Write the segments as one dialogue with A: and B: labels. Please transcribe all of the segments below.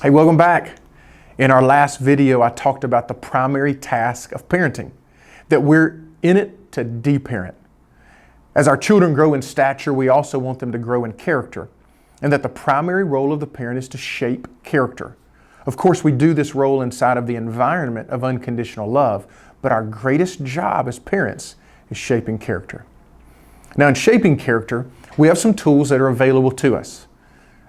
A: Hey, welcome back. In our last video, I talked about the primary task of parenting, that we're in it to deparent. As our children grow in stature, we also want them to grow in character, and that the primary role of the parent is to shape character. Of course, we do this role inside of the environment of unconditional love, but our greatest job as parents is shaping character. Now, in shaping character, we have some tools that are available to us.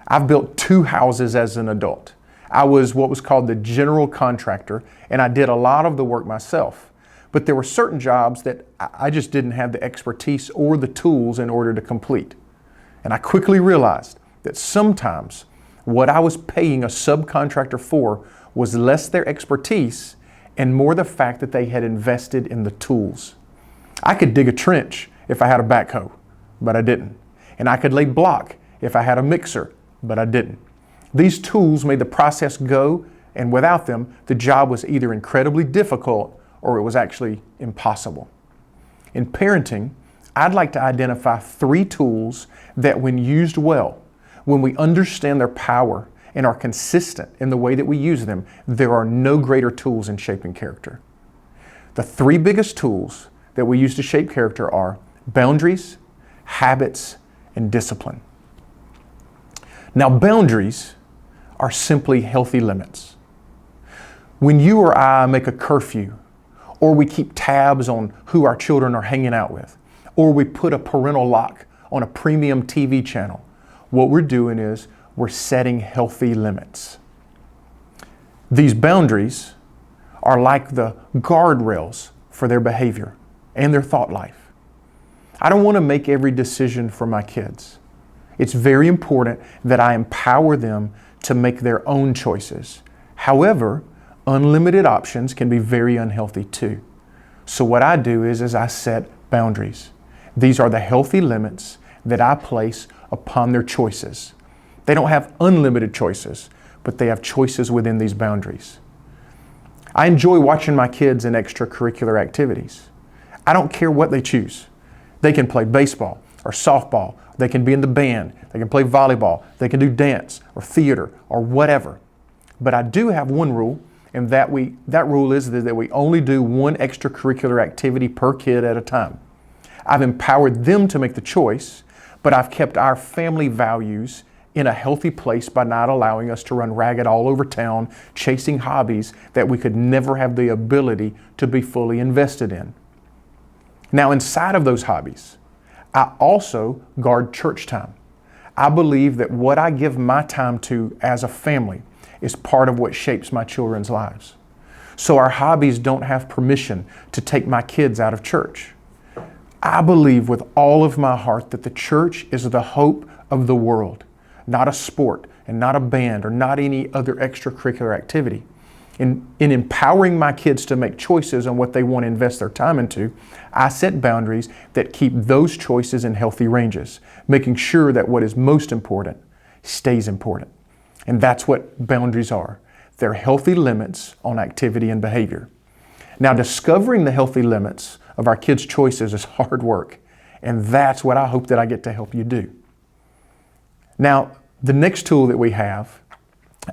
A: I've built 2 houses as an adult. I was what was called the general contractor, and I did a lot of the work myself. But there were certain jobs that I just didn't have the expertise or the tools in order to complete. And I quickly realized that sometimes what I was paying a subcontractor for was less their expertise and more the fact that they had invested in the tools. I could dig a trench if I had a backhoe, but I didn't. And I could lay block if I had a mixer, but I didn't. These tools made the process go, and without them, the job was either incredibly difficult or it was actually impossible. In parenting, I'd like to identify 3 tools that, when used well, when we understand their power and are consistent in the way that we use them, there are no greater tools in shaping character. The 3 biggest tools that we use to shape character are boundaries, habits, and discipline. Now, boundaries are simply healthy limits. When you or I make a curfew, or we keep tabs on who our children are hanging out with, or we put a parental lock on a premium TV channel, what we're doing is we're setting healthy limits. These boundaries are like the guardrails for their behavior and their thought life. I don't want to make every decision for my kids. It's very important that I empower them to make their own choices. However, unlimited options can be very unhealthy too. So what I do is I set boundaries. These are the healthy limits that I place upon their choices. They don't have unlimited choices, but they have choices within these boundaries. I enjoy watching my kids in extracurricular activities. I don't care what they choose. They can play baseball or softball. They can be in the band. They can play volleyball. They can do dance or theater or whatever. But I do have one rule, and that rule is that we only do one extracurricular activity per kid at a time. I've empowered them to make the choice, but I've kept our family values in a healthy place by not allowing us to run ragged all over town, chasing hobbies that we could never have the ability to be fully invested in. Now, inside of those hobbies, I also guard church time. I believe that what I give my time to as a family is part of what shapes my children's lives. So our hobbies don't have permission to take my kids out of church. I believe with all of my heart that the church is the hope of the world, not a sport and not a band or not any other extracurricular activity. In empowering my kids to make choices on what they want to invest their time into, I set boundaries that keep those choices in healthy ranges, making sure that what is most important stays important. And that's what boundaries are. They're healthy limits on activity and behavior. Now, discovering the healthy limits of our kids' choices is hard work, and that's what I hope that I get to help you do. Now, the next tool that we have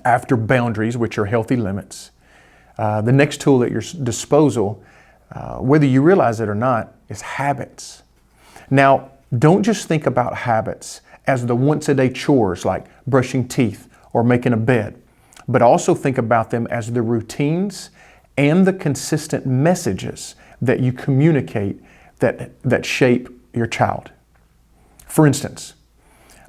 A: after boundaries, which are healthy limits, the next tool at your disposal, whether you realize it or not, is habits. Now, don't just think about habits as the once-a-day chores like brushing teeth or making a bed, but also think about them as the routines and the consistent messages that you communicate that shape your child. For instance,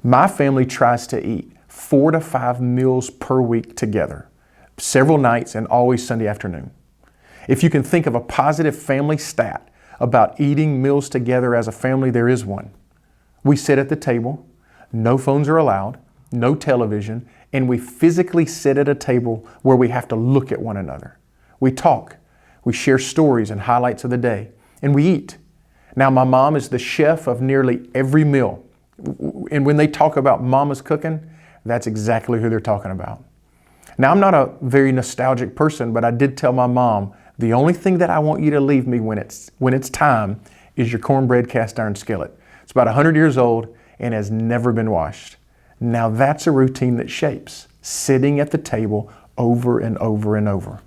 A: my family tries to eat 4 to 5 meals per week together, several nights and always Sunday afternoon. If you can think of a positive family stat about eating meals together as a family, there is one. We sit at the table, no phones are allowed, no television, and we physically sit at a table where we have to look at one another. We talk, we share stories and highlights of the day, and we eat. Now, my mom is the chef of nearly every meal. And when they talk about mama's cooking, that's exactly who they're talking about. Now, I'm not a very nostalgic person, but I did tell my mom, the only thing that I want you to leave me when it's time is your cornbread cast iron skillet. It's about 100 years old and has never been washed. Now that's a routine that shapes sitting at the table over and over and over.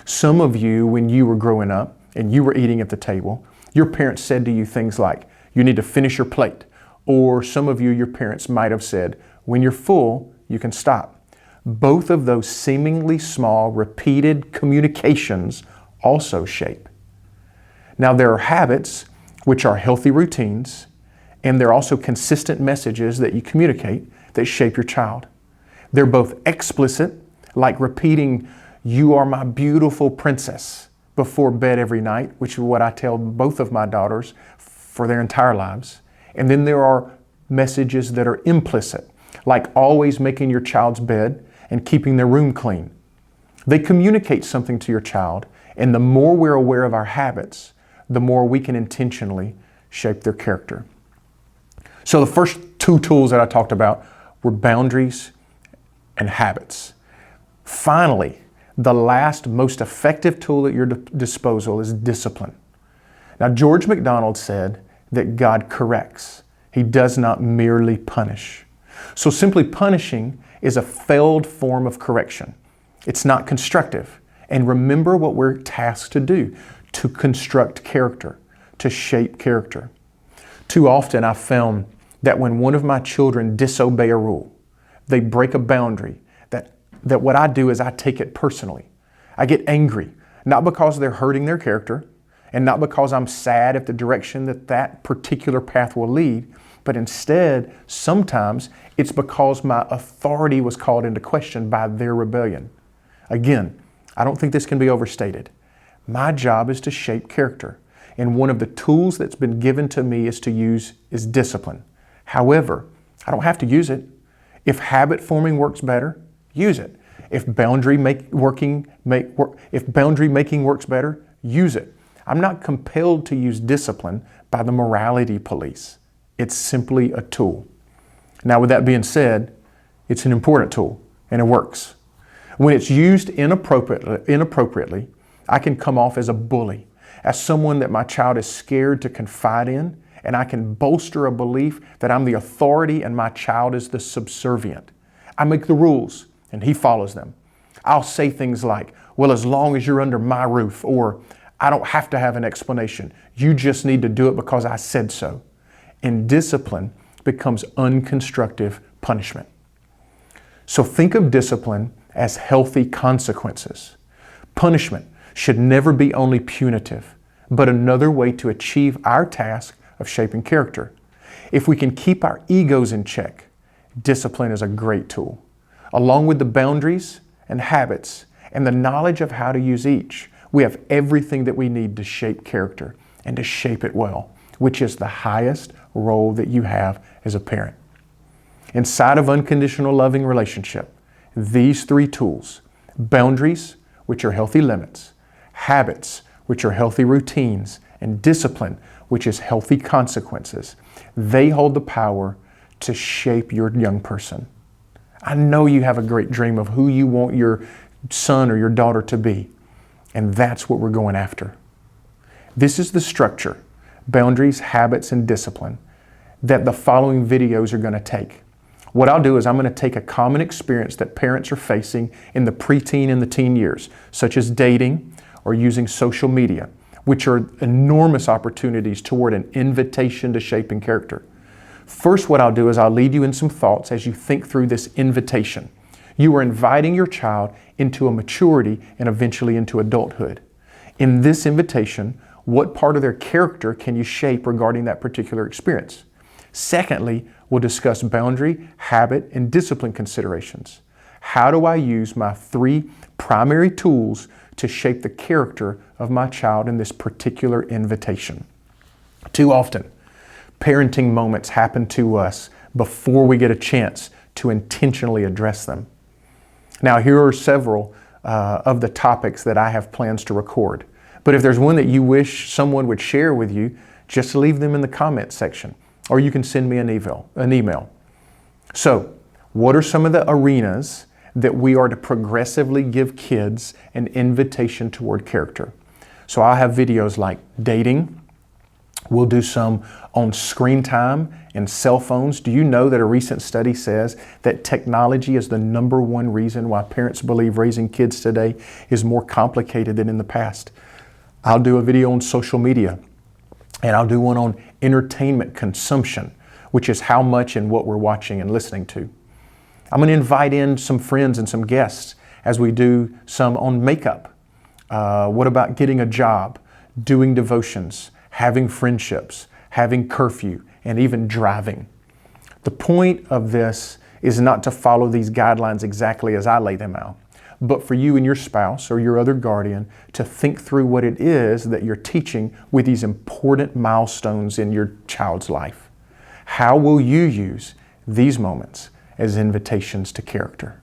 A: Some of you, when you were growing up and you were eating at the table, your parents said to you things like, you need to finish your plate. Or some of you, your parents might have said, when you're full, you can stop. Both of those seemingly small, repeated communications also shape. Now, there are habits, which are healthy routines, and there are also consistent messages that you communicate that shape your child. They're both explicit, like repeating, "You are my beautiful princess," before bed every night, which is what I tell both of my daughters for their entire lives. And then there are messages that are implicit, like always making your child's bed and keeping their room clean. They communicate something to your child, and the more we're aware of our habits, the more we can intentionally shape their character. So the first two tools that I talked about were boundaries and habits. Finally, the last most effective tool at your disposal is discipline. Now, George MacDonald said that God corrects. He does not merely punish. So simply punishing is a failed form of correction. It's not constructive. And remember what we're tasked to do, to construct character, to shape character. Too often I've found that when one of my children disobey a rule, they break a boundary, that what I do is I take it personally. I get angry, not because they're hurting their character, and not because I'm sad at the direction that particular path will lead, but instead, sometimes it's because my authority was called into question by their rebellion. Again, I don't think this can be overstated. My job is to shape character, and one of the tools that's been given to me is discipline. However, I don't have to use it. If habit forming works better, use it. If boundary making works better, use it. I'm not compelled to use discipline by the morality police. It's simply a tool. Now, with that being said, it's an important tool and it works. When it's used inappropriately, I can come off as a bully, as someone that my child is scared to confide in, and I can bolster a belief that I'm the authority and my child is the subservient. I make the rules and he follows them. I'll say things like, well, as long as you're under my roof, or I don't have to have an explanation. You just need to do it because I said so. And discipline becomes unconstructive punishment. So think of discipline as healthy consequences. Punishment should never be only punitive, but another way to achieve our task of shaping character. If we can keep our egos in check, discipline is a great tool. Along with the boundaries and habits and the knowledge of how to use each, we have everything that we need to shape character and to shape it well, which is the highest role that you have as a parent. Inside of unconditional loving relationship, these three tools, boundaries, which are healthy limits, habits, which are healthy routines, and discipline, which is healthy consequences, they hold the power to shape your young person. I know you have a great dream of who you want your son or your daughter to be, and that's what we're going after. This is the structure, boundaries, habits, and discipline, that the following videos are going to take. What I'll do is I'm going to take a common experience that parents are facing in the preteen and the teen years, such as dating or using social media, which are enormous opportunities toward an invitation to shaping character. First, what I'll do is I'll lead you in some thoughts as you think through this invitation. You are inviting your child into a maturity and eventually into adulthood. In this invitation, what part of their character can you shape regarding that particular experience? Secondly, we'll discuss boundary, habit, and discipline considerations. How do I use my three primary tools to shape the character of my child in this particular invitation? Too often, parenting moments happen to us before we get a chance to intentionally address them. Now, here are several of the topics that I have plans to record. But if there's one that you wish someone would share with you, just leave them in the comments section, or you can send me an email. So, what are some of the arenas that we are to progressively give kids an invitation toward character? So I'll have videos like dating, We'll do some on screen time and cell phones. Do you know that a recent study says that technology is the #1 reason why parents believe raising kids today is more complicated than in the past? I'll do a video on social media, and I'll do one on entertainment consumption, which is how much and what we're watching and listening to. I'm going to invite in some friends and some guests as we do some on makeup. What about getting a job, doing devotions, having friendships, having curfew, and even driving? The point of this is not to follow these guidelines exactly as I lay them out, but for you and your spouse or your other guardian to think through what it is that you're teaching with these important milestones in your child's life. How will you use these moments as invitations to character?